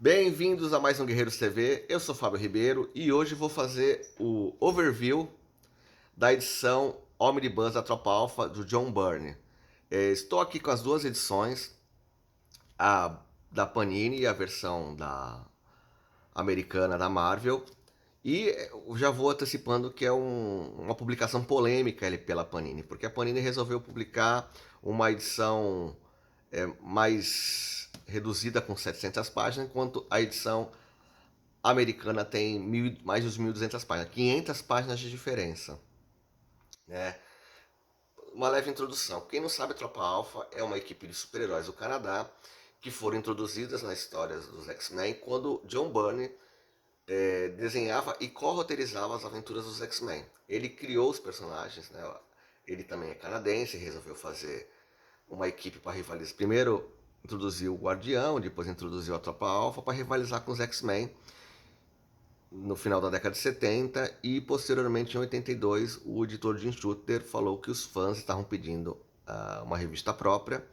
Bem-vindos a mais um Guerreiros TV, eu sou Fábio Ribeiro e hoje vou fazer o overview da edição Omnibus da Tropa Alpha do John Byrne. Estou aqui com as duas edições, a da Panini e a versão da americana da Marvel, e eu já vou antecipando que é uma publicação polêmica pela Panini, porque a Panini resolveu publicar uma edição mais reduzida com 700 páginas, enquanto a edição americana tem mais de 1.200 páginas, 500 páginas de diferença. Né? Uma leve introdução. Quem não sabe, Tropa Alpha é uma equipe de super-heróis do Canadá que foram introduzidas nas histórias dos X-Men quando John Byrne desenhava e co-roteirizava as aventuras dos X-Men. Ele criou os personagens, né? Ele também é canadense, resolveu fazer uma equipe para rivalizar. Primeiro introduziu o Guardião, depois introduziu a Tropa Alpha para rivalizar com os X-Men no final da década de 70 e posteriormente em 82 o editor Jim Shooter falou que os fãs estavam pedindo uma revista própria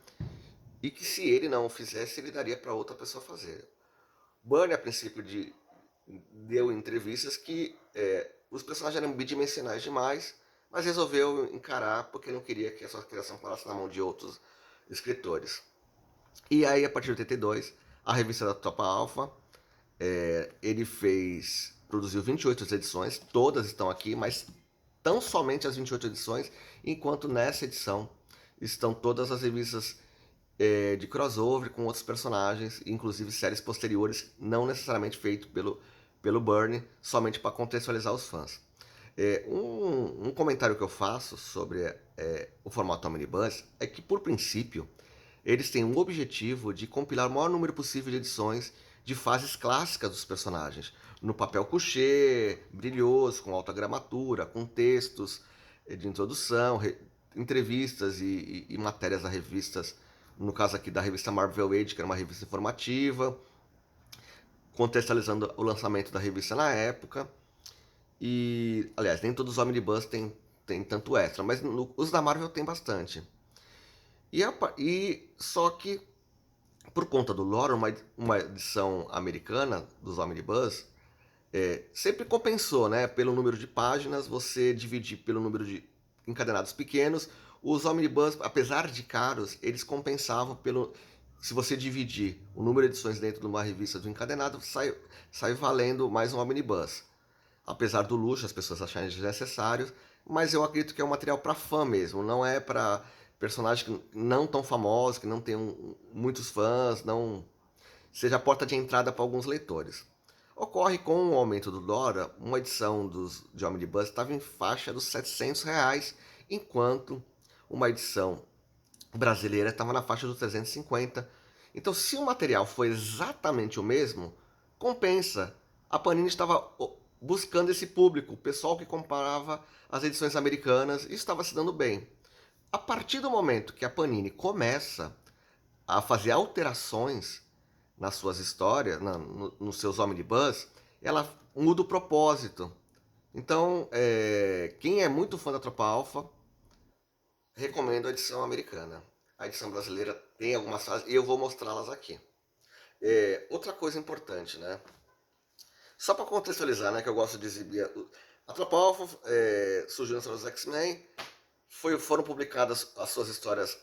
e que se ele não o fizesse ele daria para outra pessoa fazer. Byrne a princípio deu entrevistas que os personagens eram bidimensionais demais, mas resolveu encarar porque não queria que a sua criação parasse na mão de outros escritores. E aí, a partir de 82, a revista da Tropa Alpha, ele produziu 28 edições, todas estão aqui, mas tão somente as 28 edições, enquanto nessa edição estão todas as revistas de crossover com outros personagens, inclusive séries posteriores, não necessariamente feito pelo Byrne, somente para contextualizar os fãs. Um comentário que eu faço sobre o formato Omnibus é que, por princípio, eles têm um objetivo de compilar o maior número possível de edições de fases clássicas dos personagens, no papel couché, brilhoso, com alta gramatura, com textos de introdução, entrevistas e matérias da revistas, no caso aqui da revista Marvel Age, que era uma revista informativa, contextualizando o lançamento da revista na época. E, aliás, nem todos os Omnibus tem tanto extra, mas os da Marvel tem bastante. Só que, por conta do lore, uma edição americana dos Omnibus sempre compensou, né? Pelo número de páginas, você dividir pelo número de encadenados pequenos. Os Omnibus, apesar de caros, eles compensavam pelo. Se você dividir o número de edições dentro de uma revista do encadenado, sai valendo mais um Omnibus. Apesar do luxo, as pessoas acharem desnecessários, mas eu acredito que é um material para fã mesmo, não é para personagens não tão famosos, que não tenham muitos fãs, não seja a porta de entrada para alguns leitores. Ocorre com o aumento do dólar, uma edição de Omnibus estava em faixa dos R$ 700, enquanto uma edição brasileira estava na faixa dos 350. Então, se o material for exatamente o mesmo, compensa. A Panini estava buscando esse público, o pessoal que comparava as edições americanas e estava se dando bem. A partir do momento que a Panini começa a fazer alterações nas suas histórias, nos seus omnibus, ela muda o propósito. Então, quem é muito fã da Tropa Alpha, recomendo a edição americana. A edição brasileira tem algumas fases e eu vou mostrá-las aqui. Outra coisa importante, né? Só para contextualizar, né, que eu gosto de exibir. A Tropa Alpha surgiu na história dos X-Men, foram publicadas as suas histórias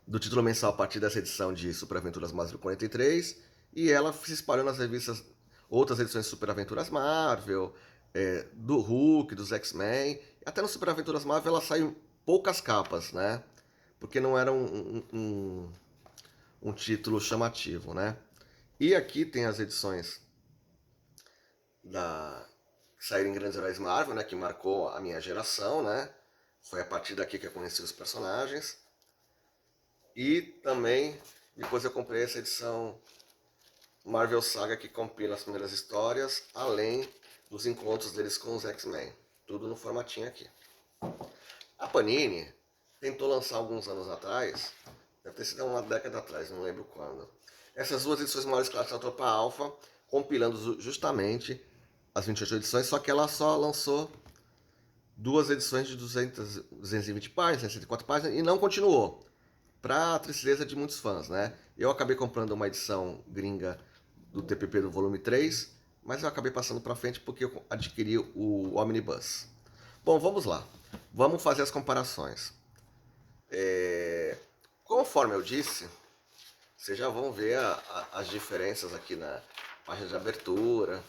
do título mensal a partir dessa edição de Super Aventuras Marvel 43, e ela se espalhou nas revistas, outras edições de Super Aventuras Marvel, do Hulk, dos X-Men, até no Super Aventuras Marvel ela saiu poucas capas, né? Porque não era um título chamativo, né? E aqui tem as edições que saíram em Grandes Heróis Marvel, né? Que marcou a minha geração, né? Foi a partir daqui que eu conheci os personagens. E também, depois eu comprei essa edição Marvel Saga que compila as primeiras histórias, além dos encontros deles com os X-Men. Tudo no formatinho aqui. A Panini tentou lançar alguns anos atrás, deve ter sido uma década atrás, não lembro quando, essas duas edições maiores clássicas da Tropa Alpha, compilando justamente as 28 edições, só que ela só lançou duas edições de 220 páginas, 104 páginas, e não continuou. Para a tristeza de muitos fãs, né? Eu acabei comprando uma edição gringa do TPP do volume 3, mas eu acabei passando para frente porque eu adquiri o Omnibus. Bom, vamos lá. Vamos fazer as comparações. Conforme eu disse, vocês já vão ver as diferenças aqui na página de abertura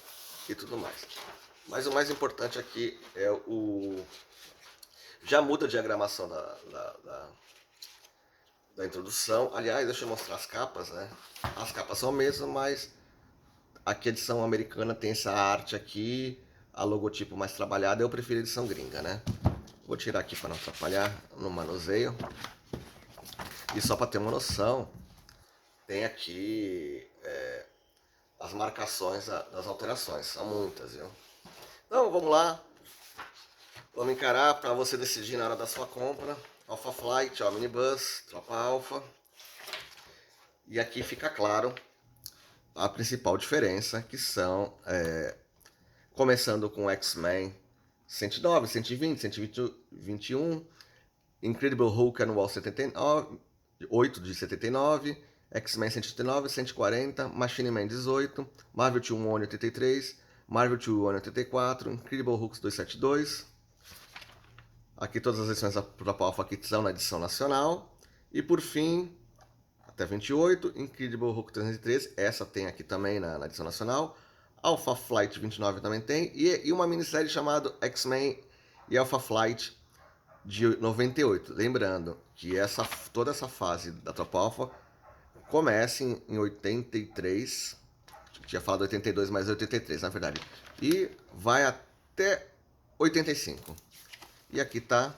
e tudo mais. Mas o mais importante aqui é o... Já muda a diagramação da introdução. Aliás, deixa eu mostrar as capas, né? As capas são as mesmas, mas aqui a edição americana tem essa arte aqui, a logotipo mais trabalhada. Eu prefiro a edição gringa, né? Vou tirar aqui para não atrapalhar no manuseio. E só para ter uma noção, tem aqui as marcações das alterações. São muitas, viu? Então, vamos lá. Vamos encarar para você decidir na hora da sua compra. Alpha Flight, Omnibus, Tropa Alpha. E aqui fica claro a principal diferença, que são, começando com X-Men 109, 120, 121, Incredible Hulk Anual 79, 8 de 79, X-Men 189, 140, Machine Man 18, Marvel 2-1 83, Marvel 2-1 84, Incredible Hulk 272. Aqui todas as edições da Tropa Alpha aqui estão na edição nacional. E por fim, até 28, Incredible Hulk 313, essa tem aqui também na edição nacional. Alpha Flight 29 também tem. E uma minissérie chamada X-Men e Alpha Flight de 98. Lembrando que toda essa fase da Tropa Alpha começa em 83. Tinha falado 82, mas é 83 na verdade. E vai até 85. E aqui está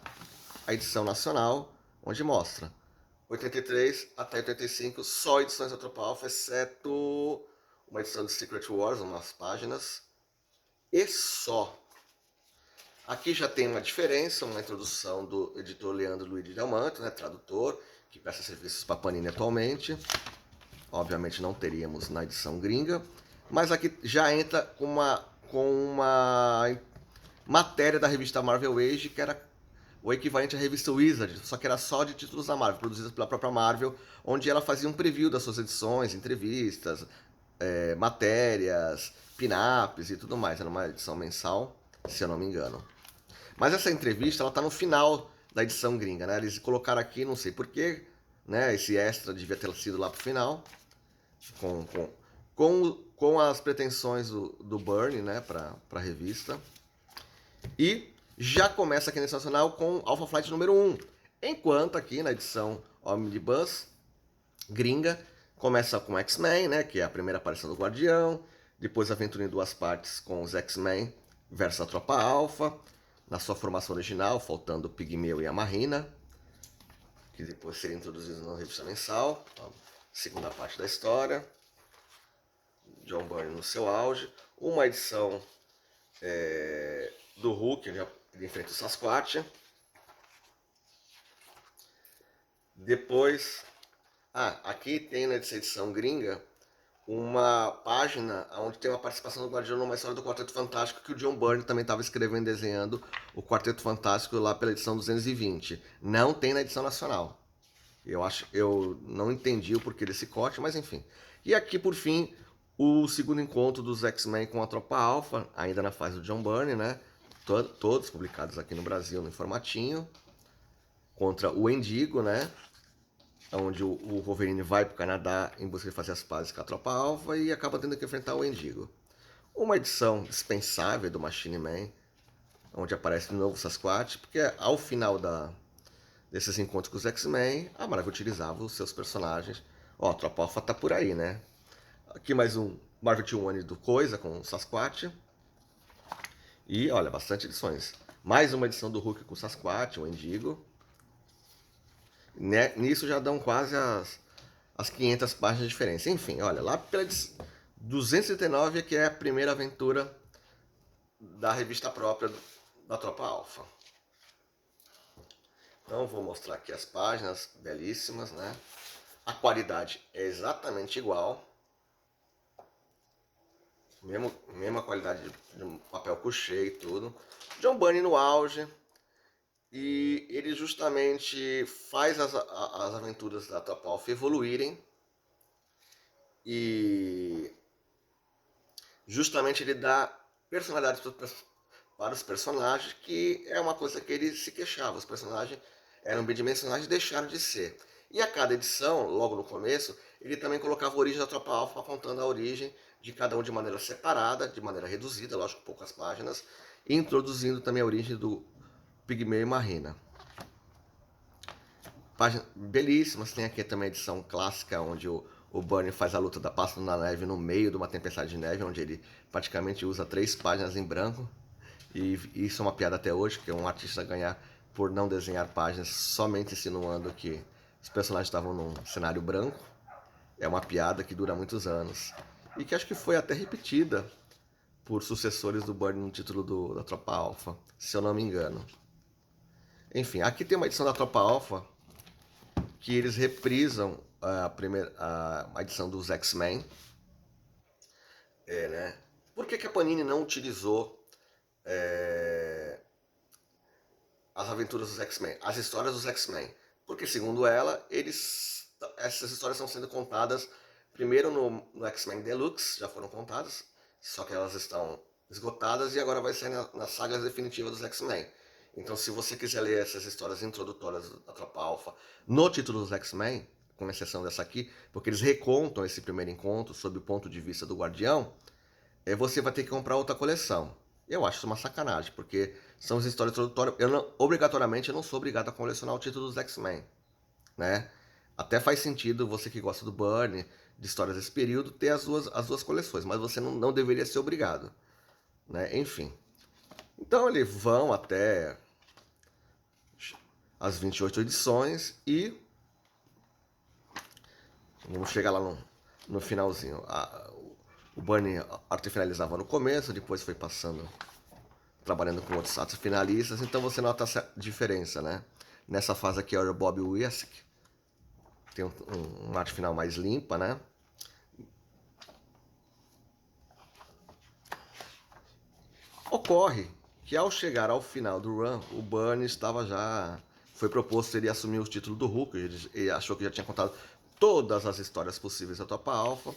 a edição nacional, onde mostra 83 até 85, só edições da Tropa Alpha, exceto uma edição de Secret Wars, umas páginas, e só. Aqui já tem uma diferença, uma introdução do editor Leandro Luiz Delmanto, né, tradutor, que presta serviços para Panini atualmente. Obviamente não teríamos na edição gringa, mas aqui já entra com uma matéria da revista Marvel Age, que era o equivalente à revista Wizard, só que era só de títulos da Marvel, produzidas pela própria Marvel, onde ela fazia um preview das suas edições, entrevistas, matérias, pin-ups e tudo mais. Era uma edição mensal, se eu não me engano. Mas essa entrevista, ela tá no final da edição gringa, né? Eles colocaram aqui, não sei porquê, né? Esse extra devia ter sido lá pro final, com as pretensões do Byrne, né? Pra revista. E já começa aqui na edição nacional com Alpha Flight número 1. Enquanto aqui na edição Omnibus gringa, começa com X-Men, né, que é a primeira aparição do Guardião, depois a aventura em duas partes com os X-Men versus a Tropa Alpha, na sua formação original, faltando o Pigmeu e a Marina, que depois seria introduzido na revista mensal, segunda parte da história, John Byrne no seu auge, uma edição do Hulk, ele enfrenta o Sasquatch. Depois, aqui tem nessa edição gringa uma página onde tem uma participação do Guardião numa história do Quarteto Fantástico, que o John Byrne também estava escrevendo e desenhando o Quarteto Fantástico lá pela edição 220. Não tem na edição nacional. Eu não entendi o porquê desse corte, mas enfim. E aqui, por fim, o segundo encontro dos X-Men com a Tropa Alpha, ainda na fase do John Byrne, né? Todos publicados aqui no Brasil no formatinho, contra o Wendigo, né? Onde o Wolverine vai para o Canadá em busca de fazer as pazes com a Tropa Alpha e acaba tendo que enfrentar o Wendigo. Uma edição dispensável do Machine Man, onde aparece de novo o Sasquatch, porque ao final desses encontros com os X-Men, a Marvel utilizava os seus personagens. Ó, a Tropa Alpha tá por aí, né? Aqui mais um Marvel 2-1 do Coisa com o Sasquatch. E olha, bastante edições. Mais uma edição do Hulk com o Sasquatch, o Wendigo. Nisso já dão quase as 500 páginas de diferença. Enfim, olha, lá pela 239 que é a primeira aventura da revista própria da Tropa Alpha. Então vou mostrar aqui as páginas, belíssimas, né? A qualidade é exatamente igual. Mesma qualidade de papel couché e tudo. John Byrne no auge. E ele justamente faz as aventuras da Tropa Alpha evoluírem E justamente ele dá personalidade para os personagens, que é uma coisa que ele se queixava. Os personagens eram bidimensionais e deixaram de ser. E a cada edição, logo no começo, ele também colocava a origem da Tropa Alpha, contando a origem de cada um de maneira separada, de maneira reduzida, lógico, poucas páginas, e introduzindo também a origem do Pigmeu e Marina. Página belíssimas, tem aqui também a edição clássica, onde o Burnie faz a luta da Pássaro na Neve no meio de uma tempestade de neve, onde ele praticamente usa 3 páginas em branco. E isso é uma piada até hoje, que é um artista ganhar por não desenhar páginas, somente insinuando que os personagens estavam num cenário branco. É uma piada que dura muitos anos. E que acho que foi até repetida por sucessores do Burnie no título da Tropa Alpha, se eu não me engano. Enfim, aqui tem uma edição da Tropa Alpha que eles reprisam a edição dos X-Men. Né? Por que a Panini não utilizou as aventuras dos X-Men, as histórias dos X-Men? Porque, segundo ela, essas histórias estão sendo contadas primeiro no X-Men Deluxe, já foram contadas, só que elas estão esgotadas e agora vai sair nas sagas definitivas dos X-Men. Então, se você quiser ler essas histórias introdutórias da Tropa Alpha no título dos X-Men, com exceção dessa aqui, porque eles recontam esse primeiro encontro sob o ponto de vista do Guardião, você vai ter que comprar outra coleção. Eu acho isso uma sacanagem, porque são as histórias introdutórias. Obrigatoriamente, eu não sou obrigado a colecionar o título dos X-Men, né? Até faz sentido você que gosta do Burnie, de histórias desse período, ter as duas coleções, mas você não deveria ser obrigado, né? Enfim. Então eles vão até as 28 edições e vamos chegar lá no finalzinho. O Burnie arte finalizava no começo, depois foi passando, trabalhando com outros artes finalistas, então você nota essa diferença, né? Nessa fase aqui é o Bob Wiask, tem uma arte final mais limpa, né? Ocorre que ao chegar ao final do run, o Burnie estava já... Foi proposto ele assumir o título do Hulk, ele achou que já tinha contado todas as histórias possíveis da Tropa Alpha,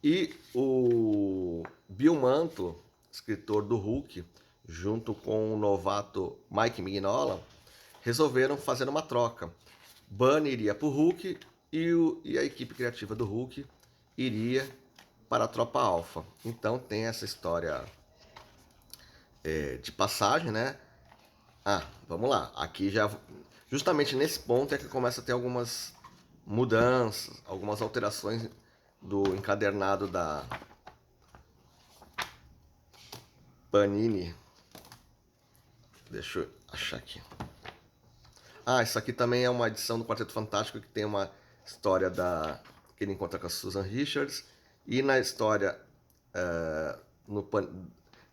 e o Bill Mantlo, escritor do Hulk, junto com o novato Mike Mignola, resolveram fazer uma troca. Burnie iria para o Hulk e a equipe criativa do Hulk iria para a Tropa Alpha. Então tem essa história de passagem, né? Vamos lá. Aqui já, justamente nesse ponto é que começa a ter algumas mudanças, algumas alterações do encadernado da Panini. Deixa eu achar aqui. Isso aqui também é uma edição do Quarteto Fantástico que tem uma história que ele encontra com a Susan Richards. E na história,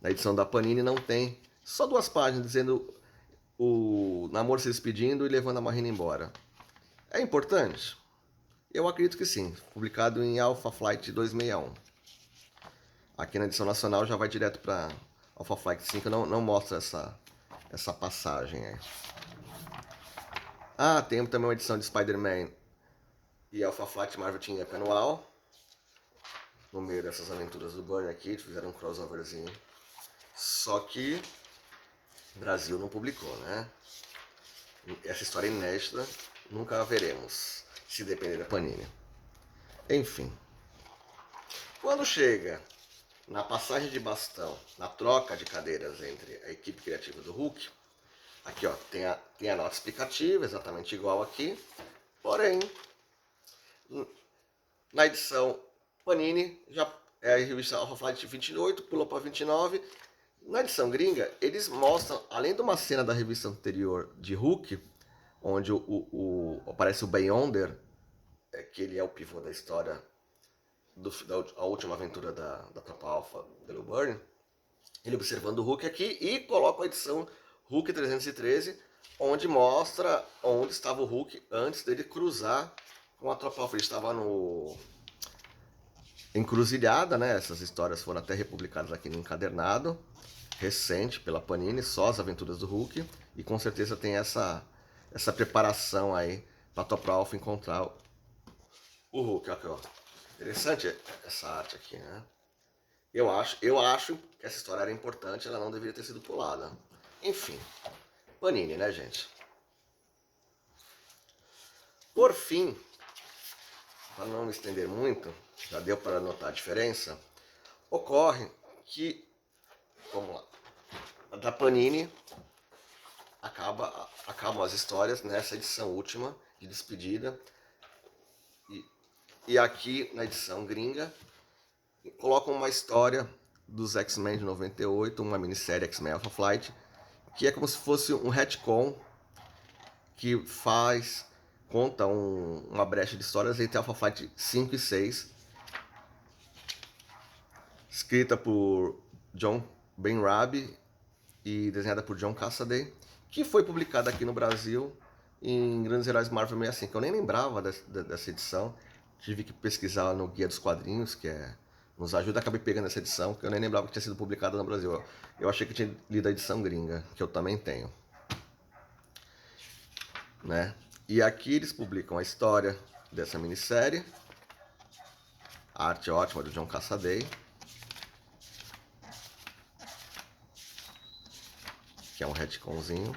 na edição da Panini, não tem. Só 2 páginas dizendo o Namor se despedindo e levando a Marina embora. É importante? Eu acredito que sim. Publicado em Alpha Flight 261. Aqui na edição nacional já vai direto para Alpha Flight 5, não mostra essa passagem aí. Tem também uma edição de Spider-Man e Alpha Flight Marvel Team Up anual. No meio dessas aventuras do Burnie aqui, fizeram um crossoverzinho. Só que o Brasil não publicou, né? Essa história inédita nunca veremos, se depender da Panini. Enfim. Quando chega na passagem de bastão, na troca de cadeiras entre a equipe criativa do Hulk, aqui ó, tem a nota explicativa, exatamente igual aqui, porém, na edição Panini, já é a revista Alpha Flight 28, pulou para 29. Na edição gringa, eles mostram, além de uma cena da revista anterior de Hulk, onde aparece o Beyonder, que ele é o pivô da história, da última aventura da Tropa Alpha pelo Burnie, ele observando o Hulk aqui e coloca a edição Hulk 313, onde mostra onde estava o Hulk antes dele cruzar com a Tropa Alpha. Ele estava no Encruzilhada, né? Essas histórias foram até republicadas aqui no encadernado recente pela Panini, só as aventuras do Hulk, e com certeza tem essa preparação aí para a Tropa Alpha encontrar o Hulk. Aqui, ó. Interessante essa arte aqui, né? Eu acho que essa história era importante, ela não deveria ter sido pulada. Enfim, Panini, né, gente? Por fim, para não me estender muito, já deu para notar a diferença, ocorre que, vamos lá, da Panini acabam as histórias nessa edição última de despedida, e aqui na edição gringa colocam uma história dos X-Men de 98, uma minissérie X-Men Alpha Flight, que é como se fosse um retcon que conta uma brecha de histórias entre Alpha Flight 5 e 6, escrita por John Benrabi e desenhada por John Cassaday, que foi publicada aqui no Brasil em Grandes Heróis Marvel 65. Eu nem lembrava dessa edição, tive que pesquisar no Guia dos Quadrinhos, que nos ajuda, acabei pegando essa edição, que eu nem lembrava que tinha sido publicada no Brasil. Eu achei que tinha lido a edição gringa, que eu também tenho. Né? E aqui eles publicam a história dessa minissérie, a arte ótima do John Cassaday, que é um retconzinho.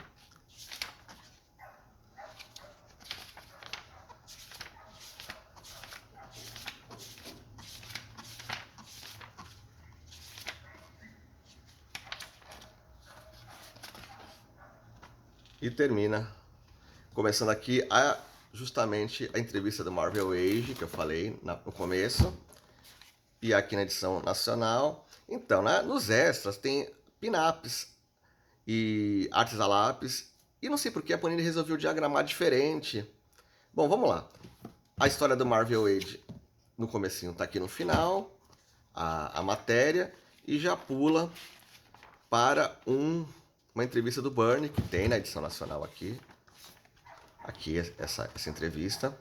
E termina, começando aqui justamente a entrevista do Marvel Age, que eu falei no começo, e aqui na edição nacional. Então, nos extras tem pin-ups e artes a lápis, e não sei porque a Panini resolveu diagramar diferente. Bom, vamos lá. A história do Marvel Age no comecinho tá aqui no final, a matéria, e já pula para uma entrevista do Byrne, que tem na edição nacional aqui. Aqui essa entrevista.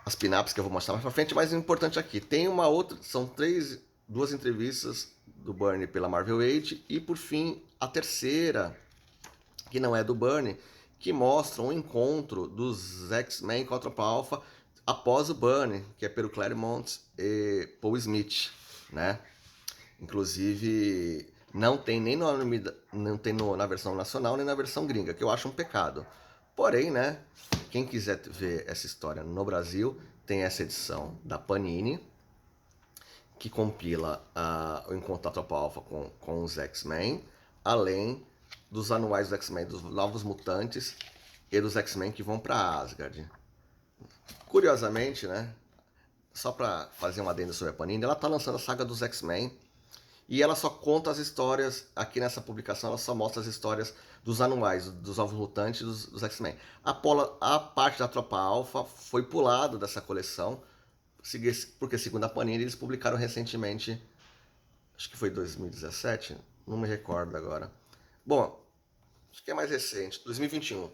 As pin-ups que eu vou mostrar mais pra frente, mas o importante aqui, tem uma outra, são duas entrevistas do Byrne pela Marvel Age, e por fim, a terceira, que não é do Byrne, que mostra um encontro dos X-Men com a Tropa Alpha após o Byrne, que é pelo Claremont e Paul Smith, né? Inclusive, não tem nem na versão nacional, nem na versão gringa, que eu acho um pecado. Porém, né, quem quiser ver essa história no Brasil, tem essa edição da Panini, que compila o encontro da Tropa Alpha com os X-Men, além dos anuais dos X-Men, dos Novos Mutantes e dos X-Men que vão para Asgard. Curiosamente, né, só para fazer um adendo sobre a Panini, ela está lançando a saga dos X-Men, e ela só conta as histórias, aqui nessa publicação, ela só mostra as histórias dos anuais, dos Novos Mutantes e dos X-Men. A parte da Tropa Alpha foi pulada dessa coleção, porque segundo a Panini, eles publicaram recentemente, acho que foi 2017, não me recordo agora. Bom, acho que é mais recente, 2021.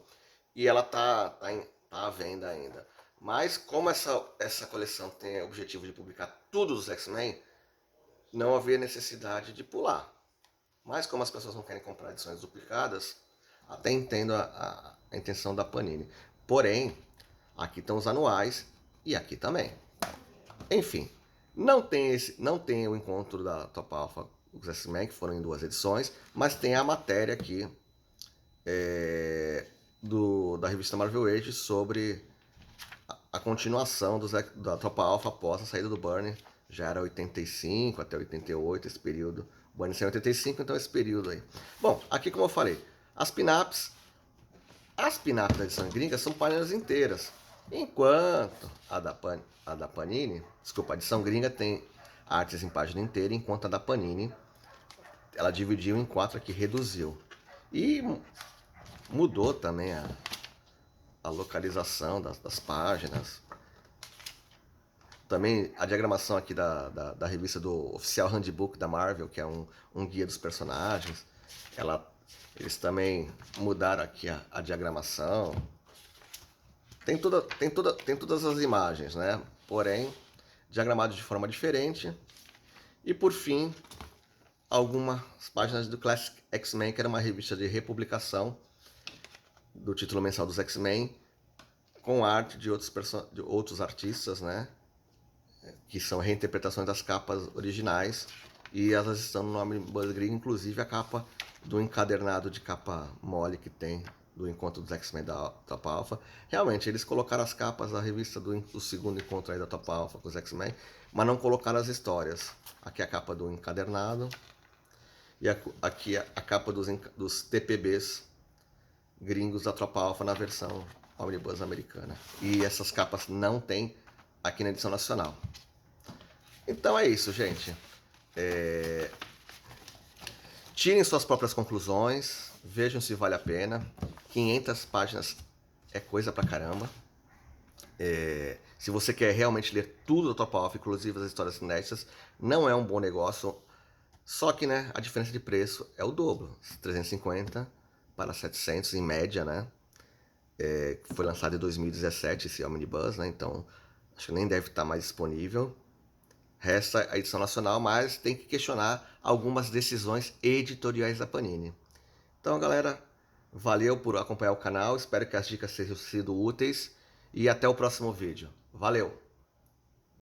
E ela tá à venda ainda. Mas como essa coleção tem o objetivo de publicar tudo dos X-Men, não havia necessidade de pular. Mas como as pessoas não querem comprar edições duplicadas, até entendo a intenção da Panini. Porém, aqui estão os anuais e aqui também. Enfim, não tem o encontro da Top Alpha com os X-Men, que foram em 2 edições, mas tem a matéria aqui da revista Marvel Age sobre a continuação da Tropa Alpha após a saída do Byrne. Já era 85 até 88 esse período. O Byrne saiu em 85, então esse período aí. Bom, aqui como eu falei, as pin-ups da edição gringa são páginas inteiras. Enquanto a da Panini, desculpa, a edição gringa tem artes em página inteira, enquanto a da Panini, ela dividiu em 4 aqui, reduziu. E mudou também a localização das páginas. Também a diagramação aqui da revista do Oficial Handbook da Marvel, que é um guia dos personagens. Eles também mudaram aqui a diagramação. Tem todas as imagens, né? Porém, diagramado de forma diferente. E por fim, algumas páginas do Classic X-Men, que era uma revista de republicação do título mensal dos X-Men, com arte de outros artistas, né? que são reinterpretações das capas originais, e elas estão no Omnibus Gringo, inclusive a capa do encadernado de capa mole que tem do encontro dos X-Men da Tropa Alpha. Realmente, eles colocaram as capas da revista do segundo encontro aí da Tropa Alpha com os X-Men, mas não colocaram as histórias. Aqui é a capa do encadernado, e aqui é a capa dos TPBs gringos da Tropa Alpha na versão Omnibus americana. E essas capas não tem aqui na edição nacional. Então é isso, gente. Tirem suas próprias conclusões, vejam se vale a pena. 500 páginas é coisa pra caramba. Se você quer realmente ler tudo da Tropa Alpha, inclusive as histórias inéditas, não é um bom negócio. Só que, né, a diferença de preço é o dobro, 350 para 700 em média, né? Foi lançado em 2017 esse Omnibus, né? Então acho que nem deve estar mais disponível. Resta a edição nacional, mas tem que questionar algumas decisões editoriais da Panini. Então, galera, valeu por acompanhar o canal. Espero que as dicas tenham sido úteis. E até o próximo vídeo. Valeu!